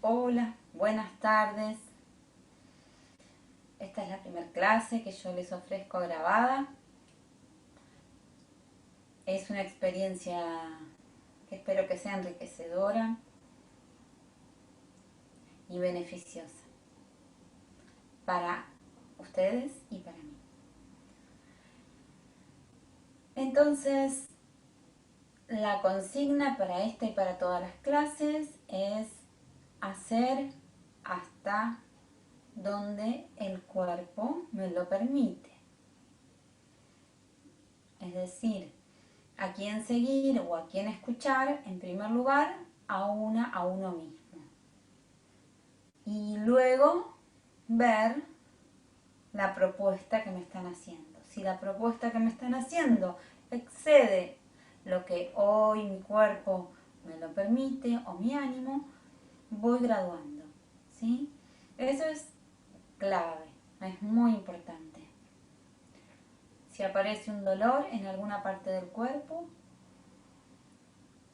Hola, buenas tardes. Esta es la primera clase que yo les ofrezco grabada. Es una experiencia que espero que sea enriquecedora y beneficiosa para ustedes y para mí. Entonces, la consigna para esta y para todas las clases es hacer hasta donde el cuerpo me lo permite. Es decir, a quién seguir o a quién escuchar, en primer lugar, a uno mismo. Y luego ver la propuesta que me están haciendo. Si la propuesta que me están haciendo excede lo que hoy mi cuerpo me lo permite o mi ánimo, voy graduando. ¿Sí? Eso es clave, es muy importante. Si aparece un dolor en alguna parte del cuerpo,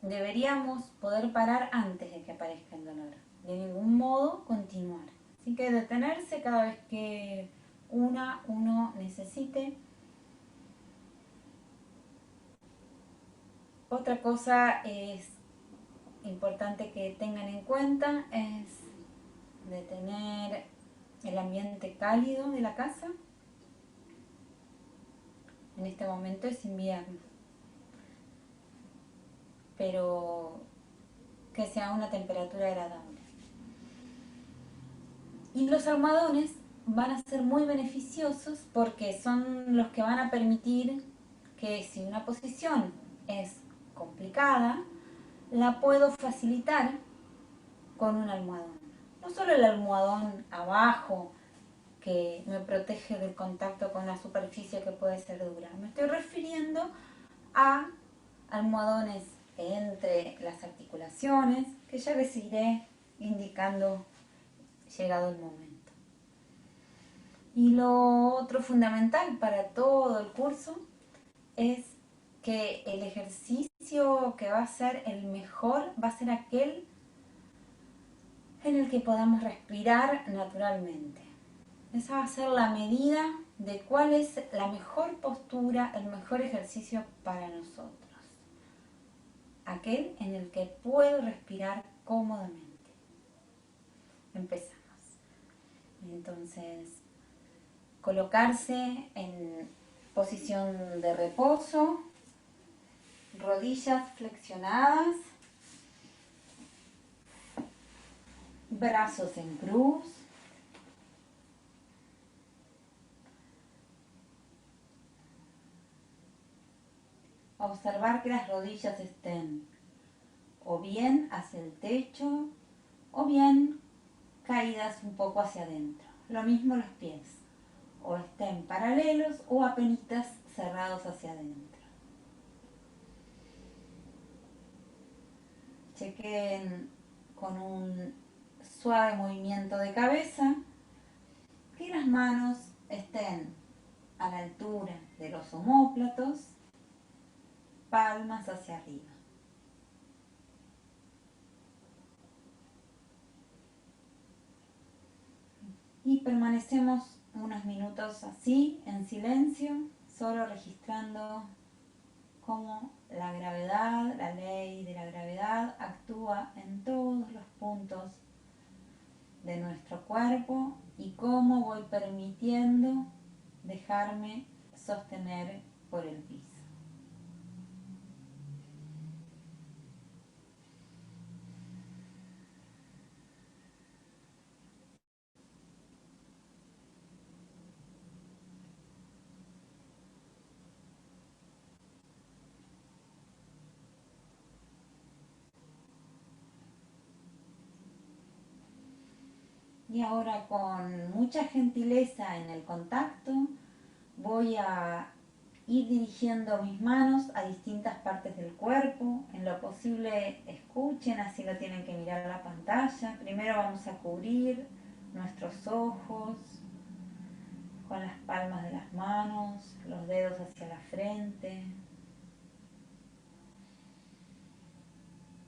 deberíamos poder parar antes de que aparezca el dolor. De ningún modo continuar. Así que detenerse cada vez que uno necesite. Otra cosa es importante que tengan en cuenta es de tener el ambiente cálido de la casa. En este momento es invierno, pero que sea una temperatura agradable. Y los almohadones van a ser muy beneficiosos porque son los que van a permitir que si una posición es complicada, la puedo facilitar con un almohadón. No solo el almohadón abajo que me protege del contacto con la superficie que puede ser dura. Me estoy refiriendo a almohadones entre las articulaciones que ya les iré indicando llegado el momento. Y lo otro fundamental para todo el curso es que el ejercicio que va a ser el mejor va a ser aquel en el que podamos respirar naturalmente. Esa va a ser la medida de cuál es la mejor postura, el mejor ejercicio para nosotros. Aquel en el que puedo respirar cómodamente. Empezamos. Entonces, colocarse en posición de reposo, rodillas flexionadas, brazos en cruz, observar que las rodillas estén o bien hacia el techo o bien caídas un poco hacia adentro. Lo mismo los pies, o estén paralelos o apenitas cerrados hacia adentro. Chequen con un suave movimiento de cabeza que las manos estén a la altura de los omóplatos, palmas hacia arriba. Y permanecemos unos minutos así, en silencio, solo registrando cómo la gravedad, la ley de la gravedad actúa en todos los puntos de nuestro cuerpo y cómo voy permitiendo dejarme sostener por el piso. Y ahora con mucha gentileza en el contacto voy a ir dirigiendo mis manos a distintas partes del cuerpo. En lo posible escuchen, así no tienen que mirar la pantalla. Primero vamos a cubrir nuestros ojos con las palmas de las manos, los dedos hacia la frente.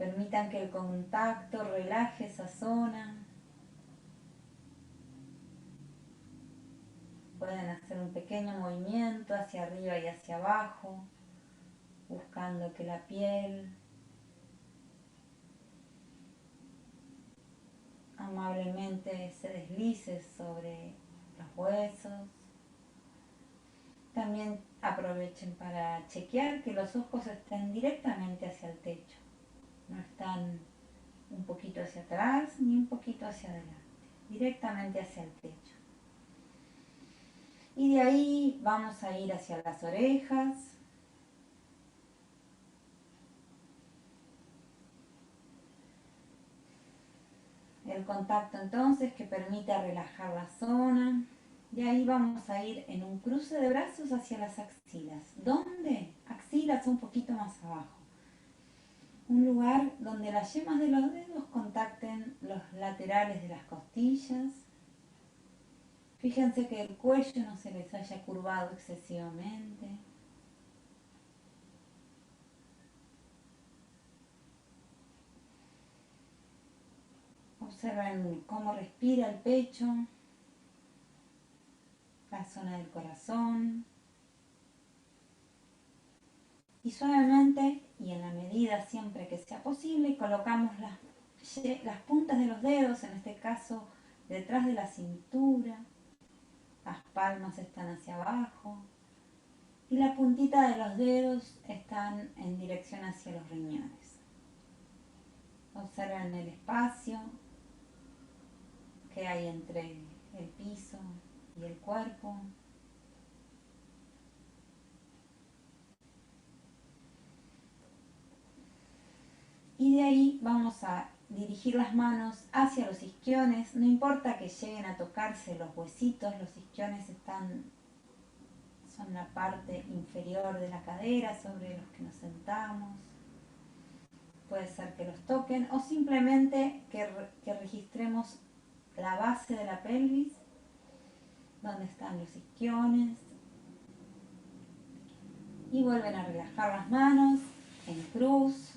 Permitan que el contacto relaje esa zona. Pueden hacer un pequeño movimiento hacia arriba y hacia abajo, buscando que la piel amablemente se deslice sobre los huesos. También aprovechen para chequear que los ojos estén directamente hacia el techo. No están un poquito hacia atrás ni un poquito hacia adelante. Directamente hacia el techo. Y de ahí vamos a ir hacia las orejas. El contacto entonces que permite relajar la zona. De ahí vamos a ir en un cruce de brazos hacia las axilas. ¿Dónde? Axilas un poquito más abajo. Un lugar donde las yemas de los dedos contacten los laterales de las costillas. Fíjense que el cuello no se les haya curvado excesivamente. Observen cómo respira el pecho, la zona del corazón. Y suavemente, y en la medida siempre que sea posible, colocamos las puntas de los dedos, en este caso detrás de la cintura. Las palmas están hacia abajo. Y la puntita de los dedos están en dirección hacia los riñones. Observen el espacio que hay entre el piso y el cuerpo. Y de ahí vamos a dirigir las manos hacia los isquiones. No importa que lleguen a tocarse los huesitos, los isquiones son la parte inferior de la cadera sobre los que nos sentamos. Puede ser que los toquen o simplemente que registremos la base de la pelvis, donde están los isquiones. Y vuelven a relajar las manos en cruz.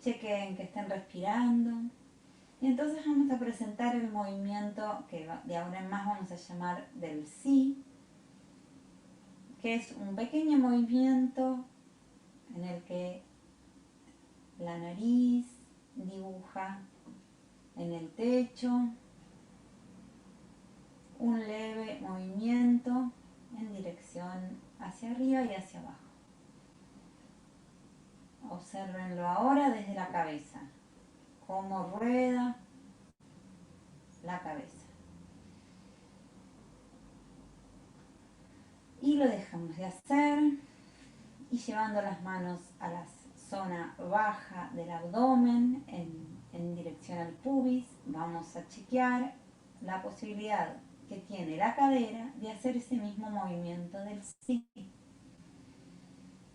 Chequen que estén respirando. Y entonces vamos a presentar el movimiento que de ahora en más vamos a llamar del sí, que es un pequeño movimiento en el que la nariz dibuja en el techo un leve movimiento en dirección hacia arriba y hacia abajo. Obsérvenlo ahora desde la cabeza, cómo rueda la cabeza. Y lo dejamos de hacer y llevando las manos a la zona baja del abdomen en dirección al pubis, vamos a chequear la posibilidad que tiene la cadera de hacer ese mismo movimiento del sí.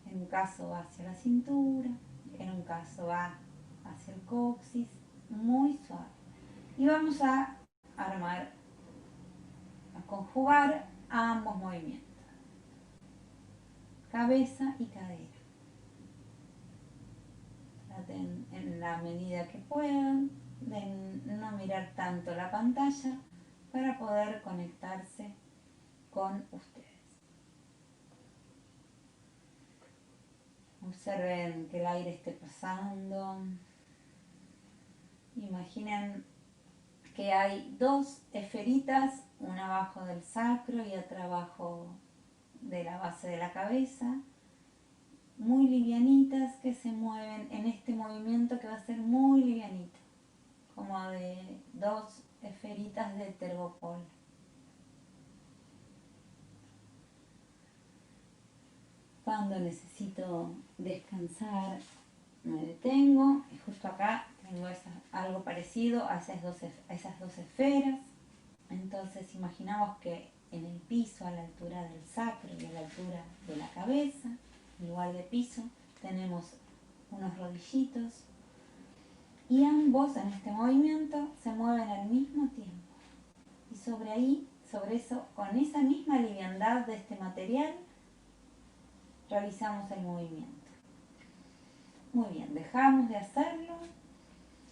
En un caso va hacia la cintura, en un caso va hacia el coxis, muy suave. Y vamos a armar, a conjugar ambos movimientos, cabeza y cadera. Traten en la medida que puedan de no mirar tanto la pantalla para poder conectarse con ustedes. Observen que el aire esté pasando. Imaginen que hay dos esferitas, una abajo del sacro y otra abajo de la base de la cabeza, muy livianitas, que se mueven en este movimiento que va a ser muy livianito, como de dos esferitas de tergopol. Cuando necesito descansar me detengo y justo acá tengo algo parecido a esas dos esferas. Entonces imaginamos que en el piso, a la altura del sacro y a la altura de la cabeza, igual de piso, tenemos unos rodillitos y ambos en este movimiento se mueven al mismo tiempo. Y sobre eso, con esa misma liviandad de este material, realizamos el movimiento. Muy bien, dejamos de hacerlo.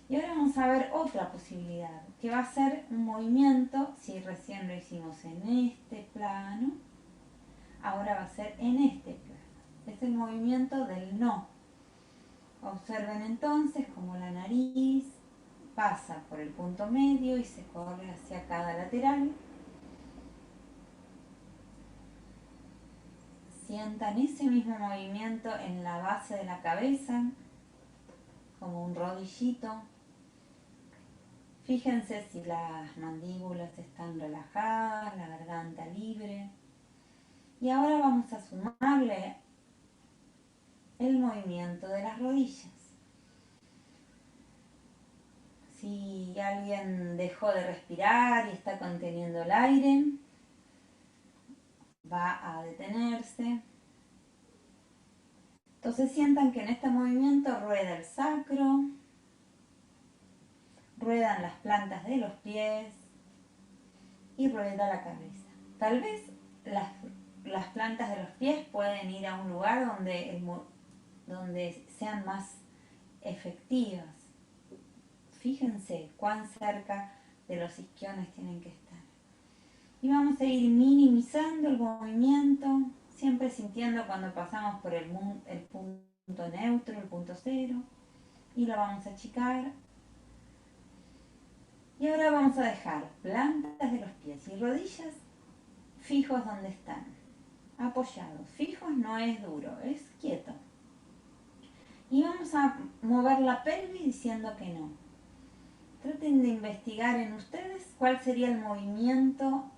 Y ahora vamos a ver otra posibilidad, que va a ser un movimiento, si recién lo hicimos en este plano, ahora va a ser en este plano. Es el movimiento del no. Observen entonces cómo la nariz pasa por el punto medio y se corre hacia cada lateral. Sientan ese mismo movimiento en la base de la cabeza, como un rodillito. Fíjense si las mandíbulas están relajadas, la garganta libre. Y ahora vamos a sumarle el movimiento de las rodillas. Si alguien dejó de respirar y está conteniendo el aire, va a detenerse. Entonces sientan que en este movimiento rueda el sacro, ruedan las plantas de los pies y rueda la cabeza. Tal vez las plantas de los pies pueden ir a un lugar donde sean más efectivas. Fíjense cuán cerca de los isquiones tienen que estar. Y vamos a ir minimizando el movimiento, siempre sintiendo cuando pasamos por el punto neutro, el punto cero, y lo vamos a achicar. Y ahora vamos a dejar plantas de los pies y rodillas fijos donde están, apoyados. Fijos no es duro, es quieto. Y vamos a mover la pelvis diciendo que no. Traten de investigar en ustedes cuál sería el movimiento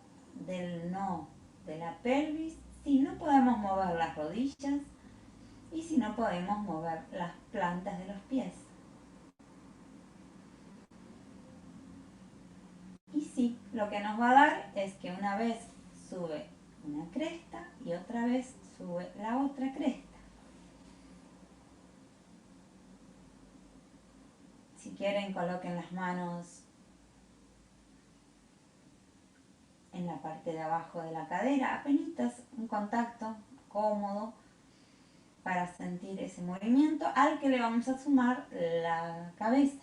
del no de la pelvis si no podemos mover las rodillas y si no podemos mover las plantas de los pies. Y sí, lo que nos va a dar es que una vez sube una cresta y otra vez sube la otra cresta. Si quieren, coloquen las manos en la parte de abajo de la cadera, apenas un contacto cómodo para sentir ese movimiento al que le vamos a sumar la cabeza.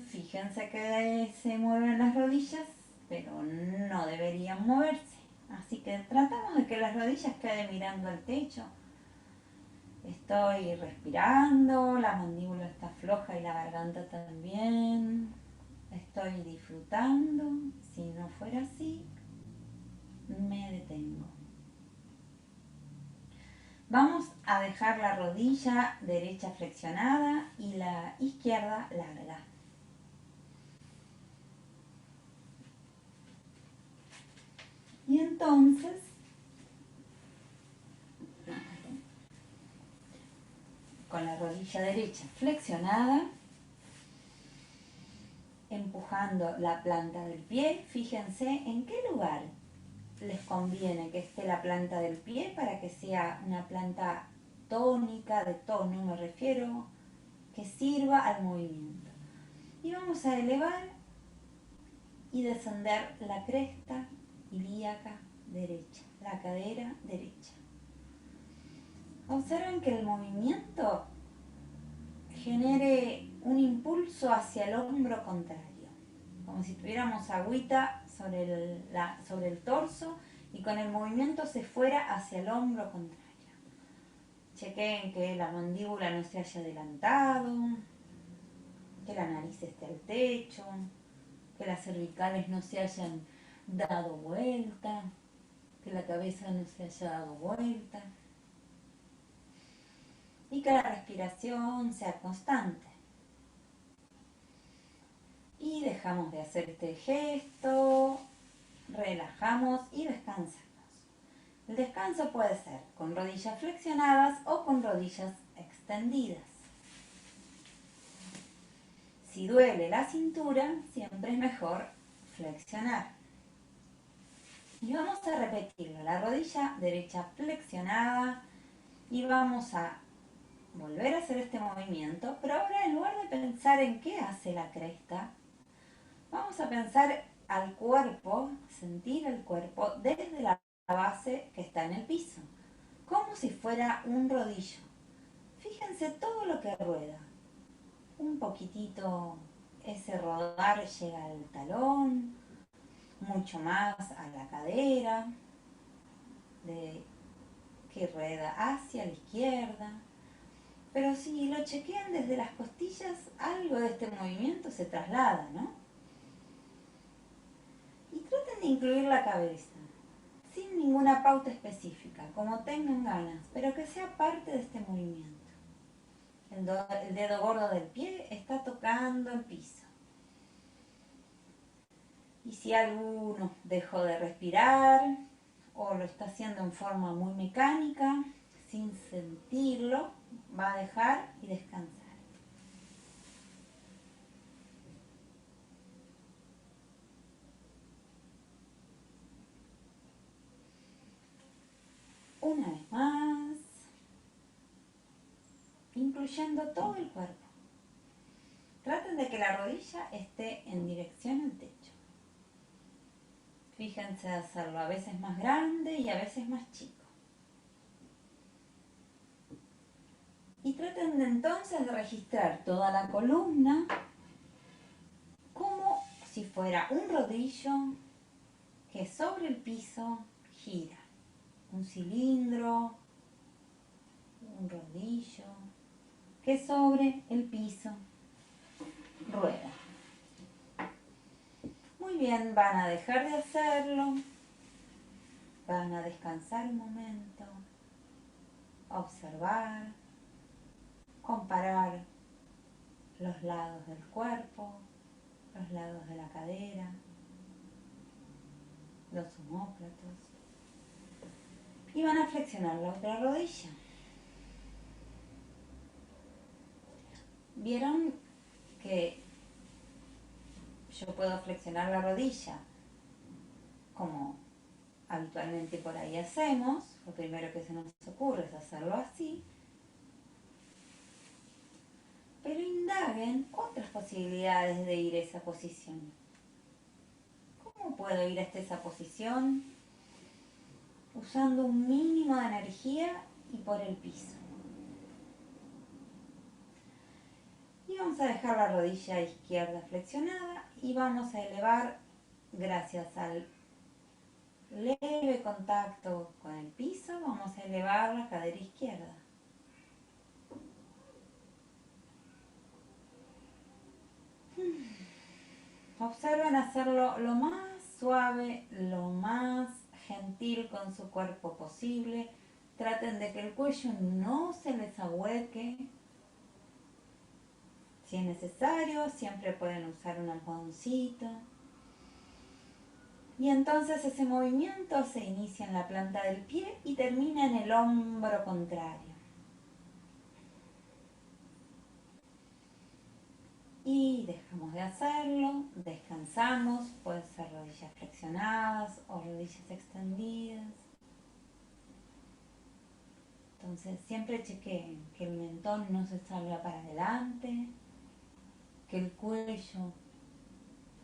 Fíjense que se mueven las rodillas, pero no deberían moverse. Así que tratamos de que las rodillas queden mirando al techo. Estoy respirando, la mandíbula está floja y la garganta también. Estoy disfrutando. Si no fuera así, me detengo. Vamos a dejar la rodilla derecha flexionada y la izquierda larga. Y entonces, con la rodilla derecha flexionada, empujando la planta del pie, fíjense en qué lugar les conviene que esté la planta del pie para que sea una planta tónica, de tono me refiero, que sirva al movimiento. Y vamos a elevar y descender la cresta ilíaca derecha, la cadera derecha. Observen que el movimiento genere un impulso hacia el hombro contrario, como si tuviéramos agüita sobre el torso y con el movimiento se fuera hacia el hombro contrario. Chequen que la mandíbula no se haya adelantado, que la nariz esté al techo, que las cervicales no se hayan dado vuelta, que la cabeza no se haya dado vuelta y que la respiración sea constante. Y dejamos de hacer este gesto, relajamos y descansamos. El descanso puede ser con rodillas flexionadas o con rodillas extendidas. Si duele la cintura, siempre es mejor flexionar. Y vamos a repetirlo, la rodilla derecha flexionada y vamos a volver a hacer este movimiento, pero ahora en lugar de pensar en qué hace la cresta, vamos a pensar al cuerpo, sentir el cuerpo desde la base que está en el piso, como si fuera un rodillo. Fíjense todo lo que rueda. Un poquitito ese rodar llega al talón, mucho más a la cadera, que rueda hacia la izquierda. Pero si lo chequean desde las costillas, algo de este movimiento se traslada, ¿no? Y traten de incluir la cabeza, sin ninguna pauta específica, como tengan ganas, pero que sea parte de este movimiento. El dedo gordo del pie está tocando el piso. Y si alguno dejó de respirar o lo está haciendo en forma muy mecánica, sin sentirlo, va a dejar y descansar. Una vez más, incluyendo todo el cuerpo. Traten de que la rodilla esté en dirección al techo. Fíjense de hacerlo a veces más grande y a veces más chico. Y traten de entonces de registrar toda la columna como si fuera un rodillo que sobre el piso gira. Un cilindro, un rodillo que sobre el piso rueda. Muy bien, van a dejar de hacerlo, van a descansar un momento, observar, comparar los lados del cuerpo, los lados de la cadera, los omóplatos. Y van a flexionar la otra rodilla. ¿Vieron que yo puedo flexionar la rodilla como habitualmente por ahí hacemos? Lo primero que se nos ocurre es hacerlo así. Pero indaguen otras posibilidades de ir a esa posición. ¿Cómo puedo ir hasta esa posición? Usando un mínimo de energía y por el piso. Y vamos a dejar la rodilla izquierda flexionada y vamos a elevar, gracias al leve contacto con el piso, vamos a elevar la cadera izquierda. Observen hacerlo lo más suave, lo más gentil con su cuerpo posible. Traten de que el cuello no se les ahueque. Si es necesario, siempre pueden usar un almohadoncito. Y entonces ese movimiento se inicia en la planta del pie y termina en el hombro contrario. Y dejamos de hacerlo, descansamos, pueden ser rodillas flexionadas o rodillas extendidas. Entonces siempre chequeen que el mentón no se salga para adelante, que el cuello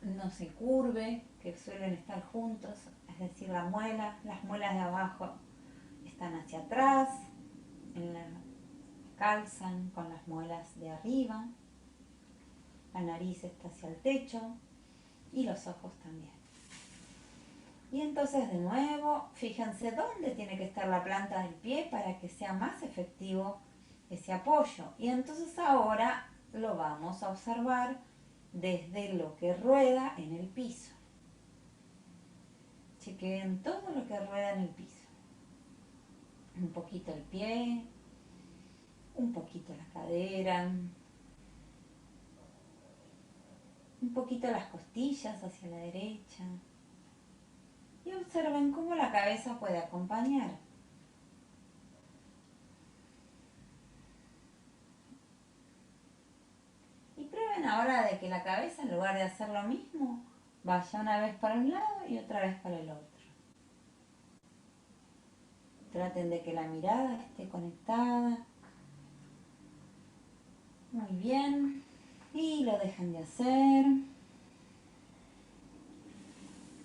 no se curve, que suelen estar juntos, es decir, las muelas de abajo están hacia atrás, calzan con las muelas de arriba, la nariz está hacia el techo y los ojos también. Y entonces de nuevo, fíjense dónde tiene que estar la planta del pie para que sea más efectivo ese apoyo. Y entonces ahora lo vamos a observar desde lo que rueda en el piso. Chequeen todo lo que rueda en el piso. Un poquito el pie, un poquito la cadera, un poquito las costillas hacia la derecha. Y observen cómo la cabeza puede acompañar. Y prueben ahora de que la cabeza, en lugar de hacer lo mismo, vaya una vez para un lado y otra vez para el otro. Traten de que la mirada esté conectada. Muy bien. Y lo dejan de hacer.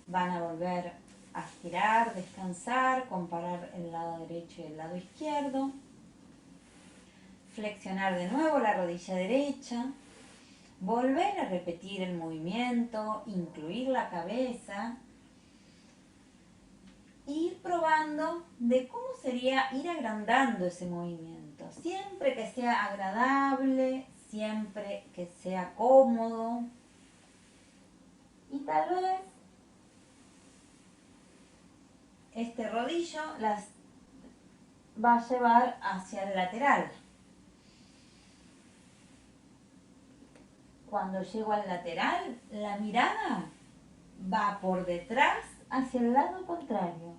Van a volver a estirar, descansar, comparar el lado derecho y el lado izquierdo. flexionar de nuevo la rodilla derecha, volver a repetir el movimiento, incluir la cabeza, ir probando de cómo sería ir agrandando ese movimiento, siempre que sea agradable, siempre que sea cómodo, y tal vez este rodillo las va a llevar hacia el lateral. Cuando llego al lateral, la mirada va por detrás hacia el lado contrario.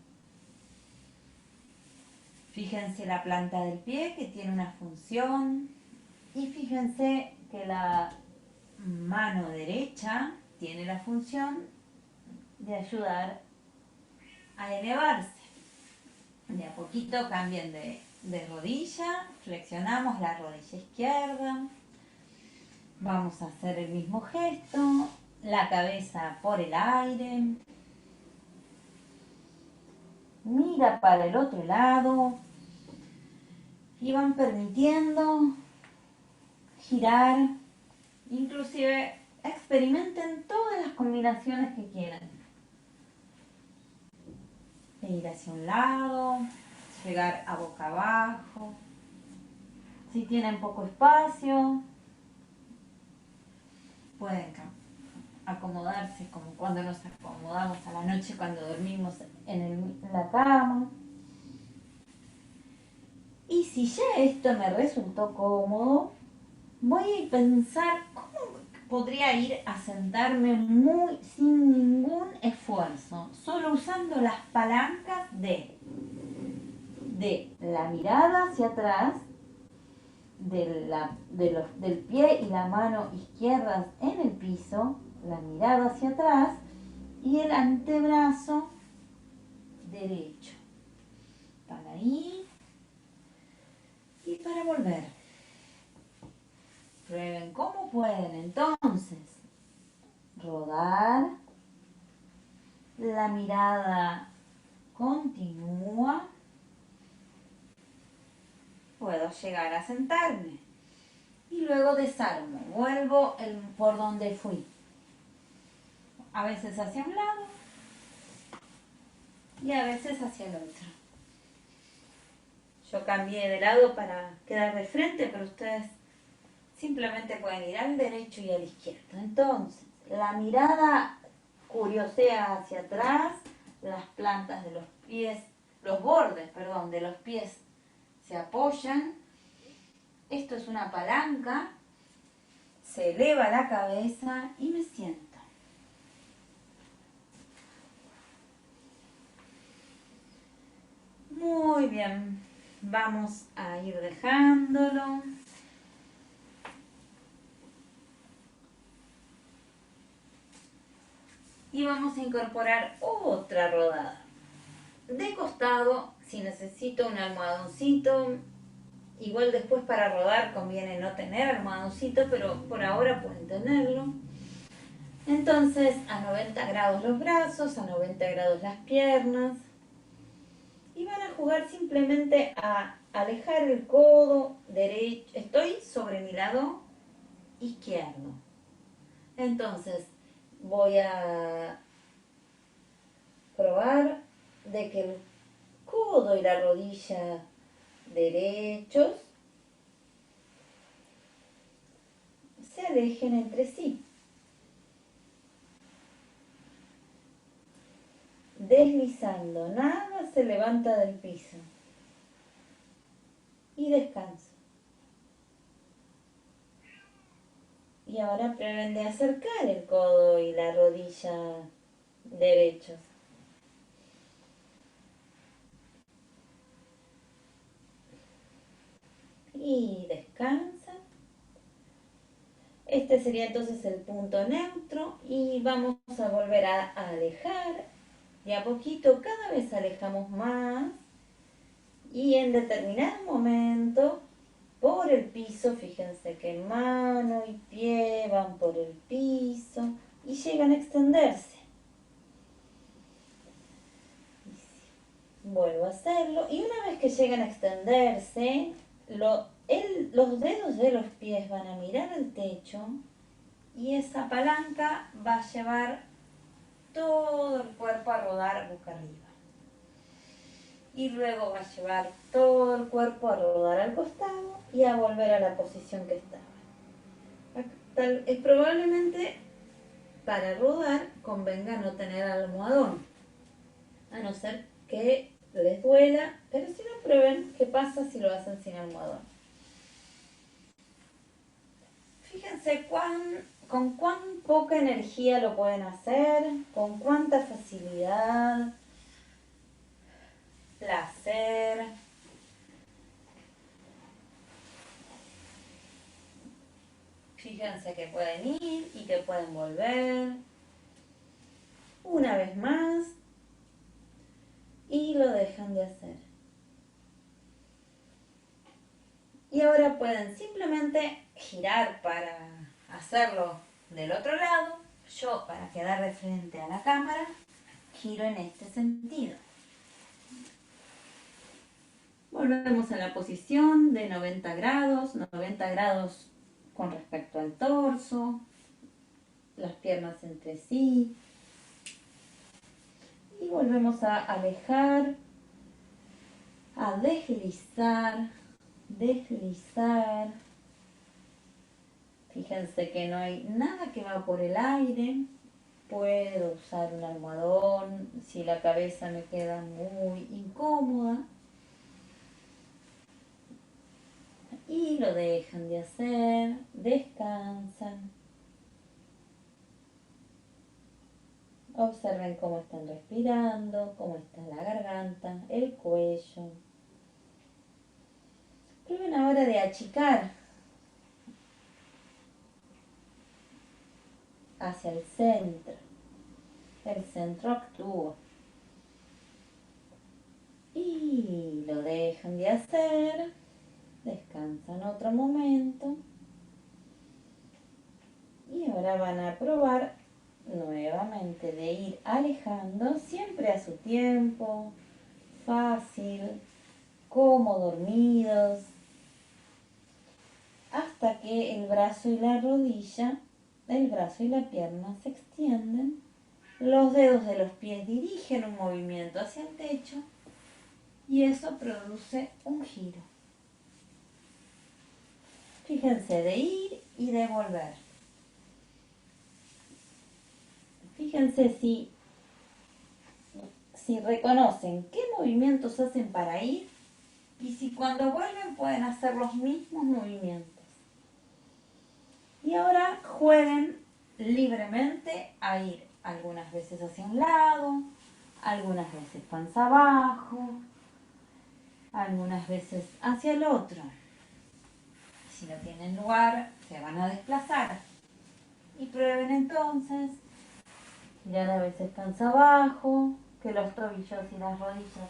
Fíjense la planta del pie que tiene una función y fíjense que la mano derecha tiene la función de ayudar a elevarse. De a poquito cambien de rodilla, flexionamos la rodilla izquierda. Vamos a hacer el mismo gesto, la cabeza por el aire. Mira para el otro lado y van permitiendo girar, inclusive experimenten todas las combinaciones que quieran. Ir hacia un lado, llegar a boca abajo. Si tienen poco espacio, pueden acomodarse como cuando nos acomodamos a la noche cuando dormimos en la cama. Y si ya esto me resultó cómodo, voy a pensar cómo podría ir a sentarme sin ningún esfuerzo, solo usando las palancas de la mirada hacia atrás, del pie y la mano izquierdas en el piso, la mirada hacia atrás y el antebrazo derecho. Para ir y para volver. Prueben cómo pueden entonces rodar, la mirada continúa, puedo llegar a sentarme y luego desarmo, vuelvo por donde fui, a veces hacia un lado y a veces hacia el otro. Yo cambié de lado para quedar de frente, pero ustedes simplemente pueden ir al derecho y al izquierdo. Entonces, la mirada curiosea hacia atrás, las plantas de los pies, los bordes, perdón, de los pies se apoyan. Esto es una palanca, se eleva la cabeza y me siento. Muy bien, vamos a ir dejándolo. Y vamos a incorporar otra rodada. De costado, si necesito un almohadoncito, igual después para rodar conviene no tener almohadoncito, pero por ahora pueden tenerlo. Entonces, a 90 grados los brazos, a 90 grados las piernas. Y van a jugar simplemente a alejar el codo derecho. Estoy sobre mi lado izquierdo. Entonces, voy a probar de que el codo y la rodilla derechos se alejen entre sí. Deslizando, nada se levanta del piso. Y descanso. Y ahora prueben de acercar el codo y la rodilla derechos. Y descansan. Este sería entonces el punto neutro y vamos a volver a alejar. De a poquito cada vez alejamos más y en determinado momento por el piso, fíjense que mano y pie van por el piso y llegan a extenderse. Vuelvo a hacerlo y una vez que llegan a extenderse, los dedos de los pies van a mirar al techo y esa palanca va a llevar todo el cuerpo a rodar boca arriba. Y luego va a llevar todo el cuerpo a rodar al costado y a volver a la posición que estaba. Probablemente para rodar convenga no tener almohadón, a no ser que les duela, pero si no, prueben qué pasa si lo hacen sin almohadón. Fíjense con cuán poca energía lo pueden hacer, con cuánta facilidad, placer. Fíjense que pueden ir y que pueden volver. Una vez más. Y lo dejan de hacer. Y ahora pueden simplemente girar para hacerlo del otro lado. Yo, para quedar de frente a la cámara, giro en este sentido. Volvemos a la posición de 90 grados con respecto al torso, las piernas entre sí. Y volvemos a alejar, a deslizar. Fíjense que no hay nada que va por el aire. Puedo usar un almohadón si la cabeza me queda muy incómoda. Y lo dejan de hacer, descansan. Observen cómo están respirando, cómo está la garganta, el cuello. Prueben ahora de achicar hacia el centro. El centro actúa. Y lo dejan de hacer. Descansan otro momento. Y ahora van a probar nuevamente de ir alejando, siempre a su tiempo, fácil, como dormidos, hasta que el brazo y la rodilla, el brazo y la pierna se extienden, los dedos de los pies dirigen un movimiento hacia el techo y eso produce un giro. Fíjense de ir y de volver. Fíjense si reconocen qué movimientos hacen para ir y si cuando vuelven pueden hacer los mismos movimientos. Y ahora jueguen libremente a ir algunas veces hacia un lado, algunas veces panza abajo, algunas veces hacia el otro. Si no tienen lugar, se van a desplazar. Y prueben entonces girar a veces panza abajo, que los tobillos y las rodillas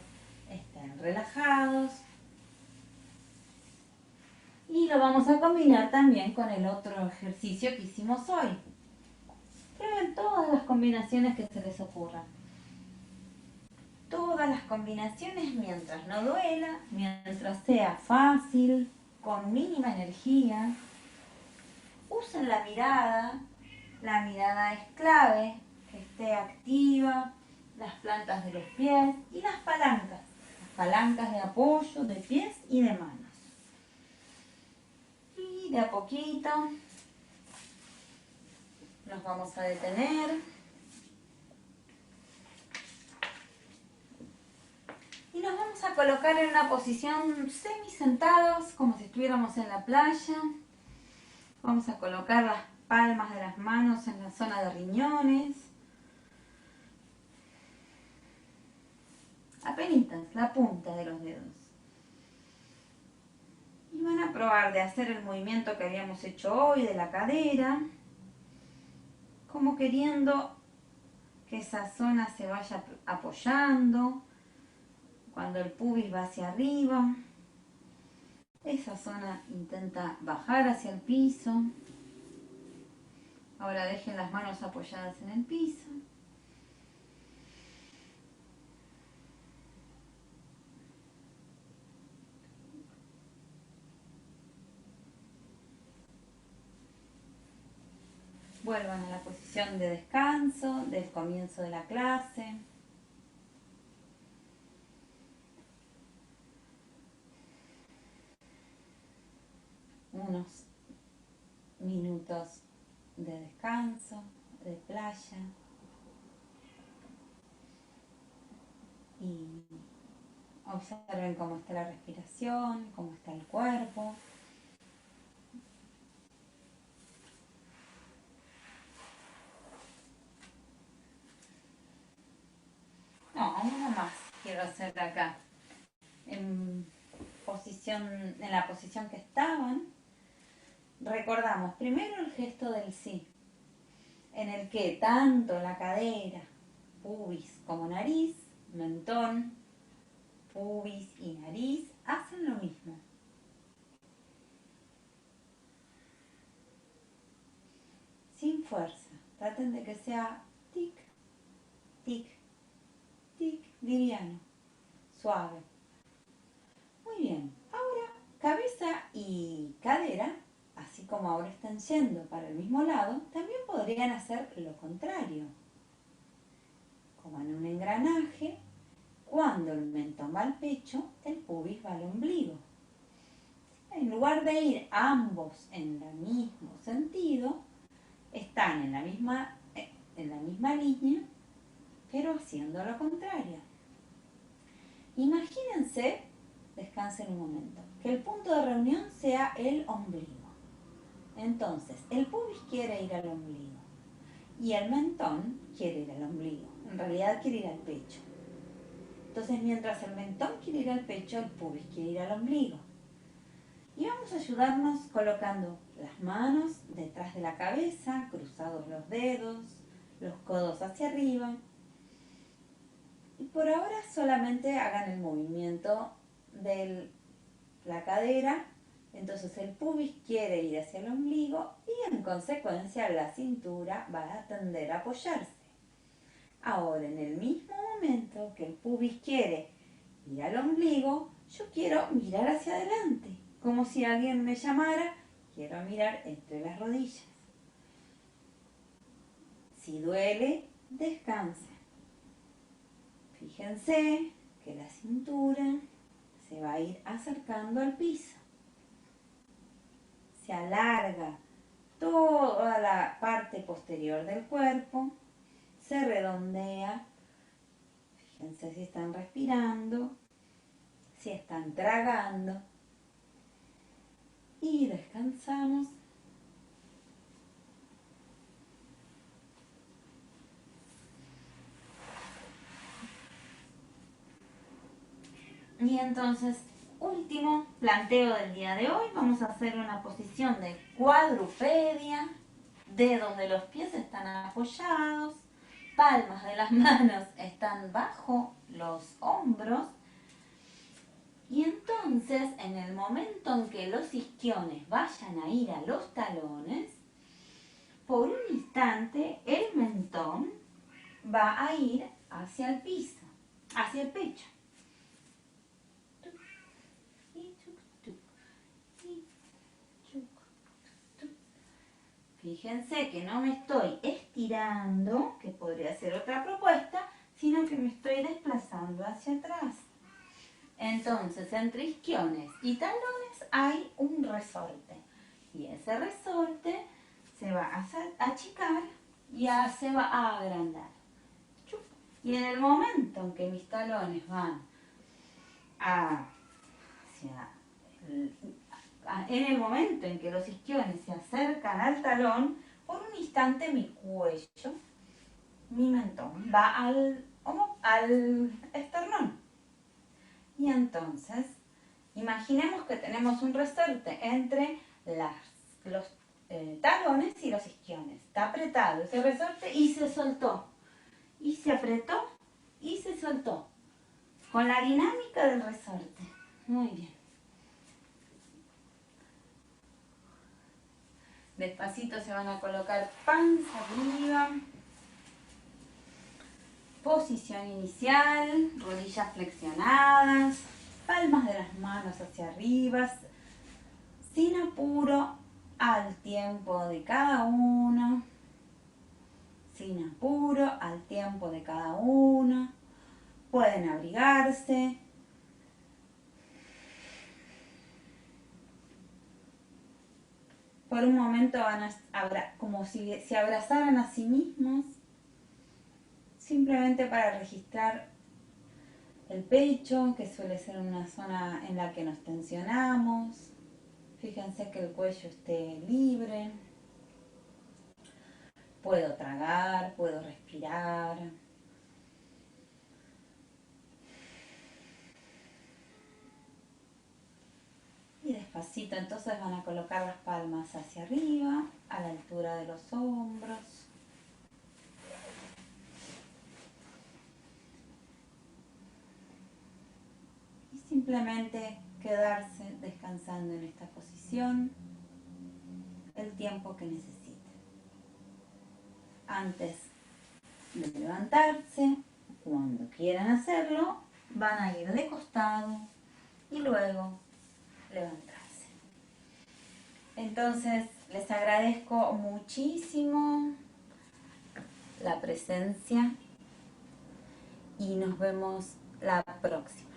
estén relajados. Y lo vamos a combinar también con el otro ejercicio que hicimos hoy. Prueben todas las combinaciones que se les ocurran. Todas las combinaciones mientras no duela, mientras sea fácil, con mínima energía. Usen la mirada es clave, que esté activa, las plantas de los pies y las palancas de apoyo de pies y de manos. Y de a poquito nos vamos a detener. Y nos vamos a colocar en una posición semi-sentados, como si estuviéramos en la playa. Vamos a colocar las palmas de las manos en la zona de riñones. Apenitas, la punta de los dedos. Y van a probar de hacer el movimiento que habíamos hecho hoy de la cadera, como queriendo que esa zona se vaya apoyando. Cuando el pubis va hacia arriba, esa zona intenta bajar hacia el piso. Ahora dejen las manos apoyadas en el piso. vuelvan a la posición de descanso del comienzo de la clase. Unos minutos de descanso, de playa. Y observen cómo está la respiración, cómo está el cuerpo. No, uno más quiero hacer acá. En la posición que estaban, recordamos primero el gesto del sí, en el que tanto la cadera, pubis como nariz, mentón, pubis y nariz hacen lo mismo. Sin fuerza, traten de que sea tic, tic, tic, liviano, suave. Muy bien, ahora cabeza y cadera, así como ahora están yendo para el mismo lado, también podrían hacer lo contrario. Como en un engranaje, cuando el mentón va al pecho, el pubis va al ombligo. En lugar de ir ambos en el mismo sentido, están en la misma línea, pero haciendo lo contrario. Imagínense, descansen un momento, que el punto de reunión sea el ombligo. Entonces, el pubis quiere ir al ombligo y el mentón quiere ir al ombligo. En realidad quiere ir al pecho. Entonces, mientras el mentón quiere ir al pecho, el pubis quiere ir al ombligo. Y vamos a ayudarnos colocando las manos detrás de la cabeza, cruzados los dedos, los codos hacia arriba. Y por ahora solamente hagan el movimiento de la cadera. Entonces el pubis quiere ir hacia el ombligo y en consecuencia la cintura va a tender a apoyarse. Ahora, en el mismo momento que el pubis quiere ir al ombligo, yo quiero mirar hacia adelante, como si alguien me llamara, quiero mirar entre las rodillas. Si duele, descansen. Fíjense que la cintura se va a ir acercando al piso. Se alarga toda la parte posterior del cuerpo, se redondea. Fíjense si están respirando, si están tragando. Y descansamos. Y entonces, último planteo del día de hoy, vamos a hacer una posición de cuadrupedia. Dedos de los pies están apoyados, palmas de las manos están bajo los hombros. Y entonces, en el momento en que los isquiones vayan a ir a los talones, por un instante el mentón va a ir hacia el piso, hacia el pecho. Fíjense que no me estoy estirando, que podría ser otra propuesta, sino que me estoy desplazando hacia atrás. Entonces, entre isquiones y talones hay un resorte. Y ese resorte se va a achicar y se va a agrandar. Y en el momento en que mis talones van en el momento en que los isquiones se acercan al talón, por un instante mi cuello, mi mentón, va al esternón. Y entonces, imaginemos que tenemos un resorte entre los talones y los isquiones. Está apretado ese resorte y se soltó. Y se apretó y se soltó. Con la dinámica del resorte. Muy bien. Despacito se van a colocar panza arriba. Posición inicial, rodillas flexionadas, palmas de las manos hacia arriba, sin apuro, al tiempo de cada uno. sin apuro, al tiempo de cada uno. Pueden abrigarse. Por un momento van a, como si se abrazaran a sí mismos, simplemente para registrar el pecho, que suele ser una zona en la que nos tensionamos. Fíjense que el cuello esté libre. Puedo tragar, puedo respirar. Y despacito entonces van a colocar las palmas hacia arriba, a la altura de los hombros. Y simplemente quedarse descansando en esta posición el tiempo que necesiten. Antes de levantarse, cuando quieran hacerlo, van a ir de costado y luego levantarse. Entonces, les agradezco muchísimo la presencia y nos vemos la próxima.